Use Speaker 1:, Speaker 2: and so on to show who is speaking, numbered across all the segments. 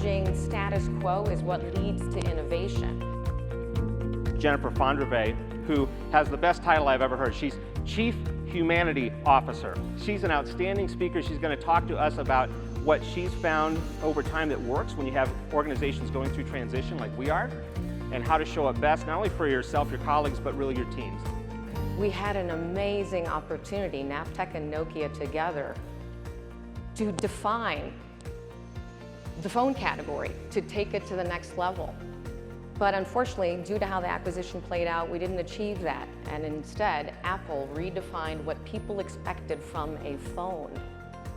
Speaker 1: challenging status quo is what leads to innovation.
Speaker 2: Jennifer Fondrevay, who has the best title I've ever heard. She's Chief Humanity Officer. She's an outstanding speaker. She's going to talk to us about what she's found over time that works when you have organizations going through transition like we are, and how to show up best, not only for yourself, your colleagues, but really your teams.
Speaker 1: We had an amazing opportunity, Navtech and Nokia together, to define the phone category, to take it to the next level. But unfortunately, due to how the acquisition played out, we didn't achieve that. And instead, Apple redefined what people expected from a phone.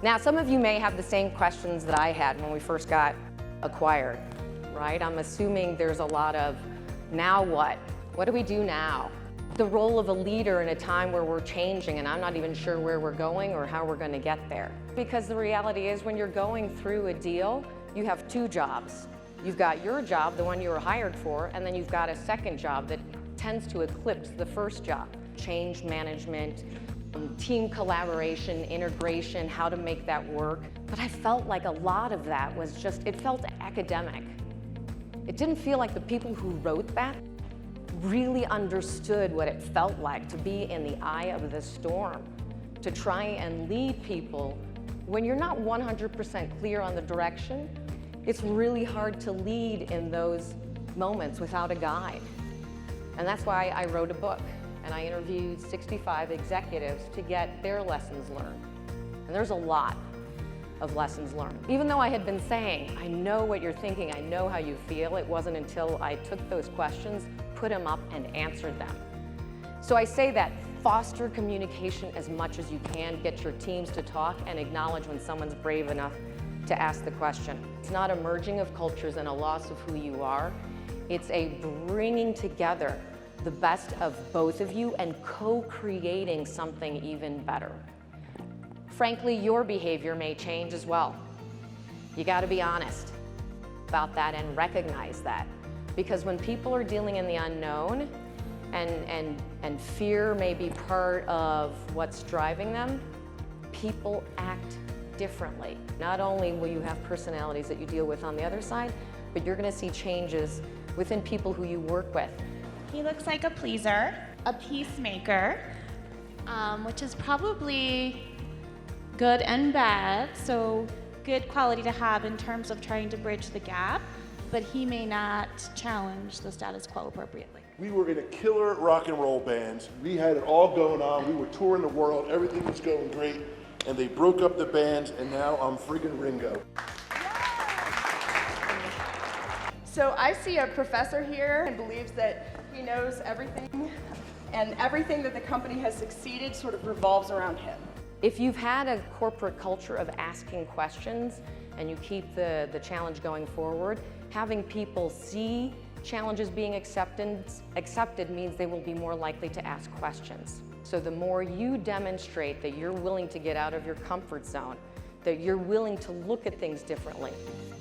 Speaker 1: Now, some of you may have the same questions that I had when we first got acquired, right? I'm assuming there's a lot of, now what? What do we do now? The role of a leader in a time where we're changing and I'm not even sure where we're going or how we're going to get there. Because the reality is when you're going through a deal, you have two jobs. You've got your job, the one you were hired for, and then you've got a second job that tends to eclipse the first job. Change management, team collaboration, integration, how to make that work. But I felt like a lot of that was just, it felt academic. It didn't feel like the people who wrote that really understood what it felt like to be in the eye of the storm, to try and lead people. When you're not 100% clear on the direction, it's really hard to lead in those moments without a guide. And that's why I wrote a book, and I interviewed 65 executives to get their lessons learned. And there's a lot of lessons learned. Even though I had been saying, I know what you're thinking, I know how you feel, it wasn't until I took those questions, put them up, and answered them. So I say that foster communication as much as you can, get your teams to talk, and acknowledge when someone's brave enough to ask the question. It's not a merging of cultures and a loss of who you are. It's a bringing together the best of both of you and co-creating something even better. Frankly, your behavior may change as well. You got to be honest about that and recognize that. Because when people are dealing in the unknown and fear may be part of what's driving them, people act differently. Not only will you have personalities that you deal with on the other side, but you're going to see changes within people who you work with.
Speaker 3: He looks like a pleaser, a peacemaker, which is probably good and bad. So good quality to have in terms of trying to bridge the gap, but he may not challenge the status quo appropriately.
Speaker 4: We were in a killer rock and roll band. We had it all going on. We were touring the world. Everything was going great. And they broke up the band, and now I'm friggin' Ringo.
Speaker 5: So I see a professor here and believes that he knows everything, and everything that the company has succeeded sort of revolves around him.
Speaker 1: If you've had a corporate culture of asking questions and you keep the challenge going forward, having people see challenges being accepted means they will be more likely to ask questions. So the more you demonstrate that you're willing to get out of your comfort zone, that you're willing to look at things differently,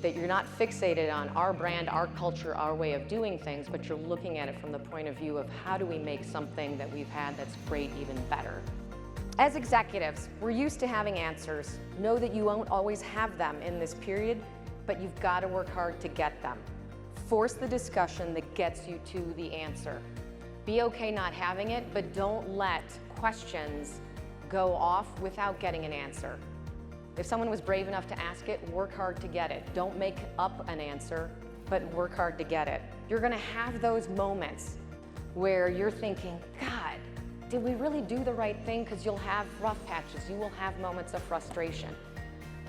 Speaker 1: that you're not fixated on our brand, our culture, our way of doing things, but you're looking at it from the point of view of how do we make something that we've had that's great even better. As executives, we're used to having answers. Know that you won't always have them in this period, but you've got to work hard to get them. Force the discussion that gets you to the answer. Be okay not having it, but don't let questions go off without getting an answer. If someone was brave enough to ask it, work hard to get it. Don't make up an answer, but work hard to get it. You're gonna have those moments where you're thinking, God, did we really do the right thing? Because you'll have rough patches, you will have moments of frustration.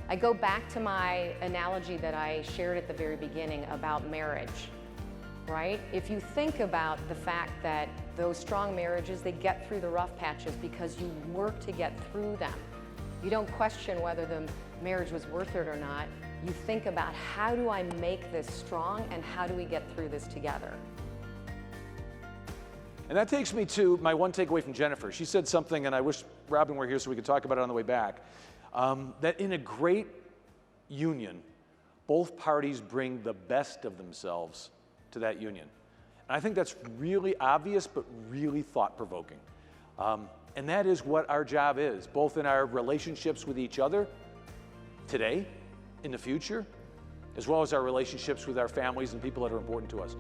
Speaker 1: I go back to my analogy that I shared at the very beginning about marriage, right? If you think about the fact that those strong marriages, they get through the rough patches because you work to get through them. You don't question whether the marriage was worth it or not. You think about how do I make this strong and how do we get through this together?
Speaker 6: And that takes me to my one takeaway from Jennifer. She said something, and I wish Robin were here so we could talk about it on the way back, that in a great union, both parties bring the best of themselves to that union. And I think that's really obvious, but really thought-provoking. And that is what our job is, both in our relationships with each other, today, in the future, as well as our relationships with our families and people that are important to us.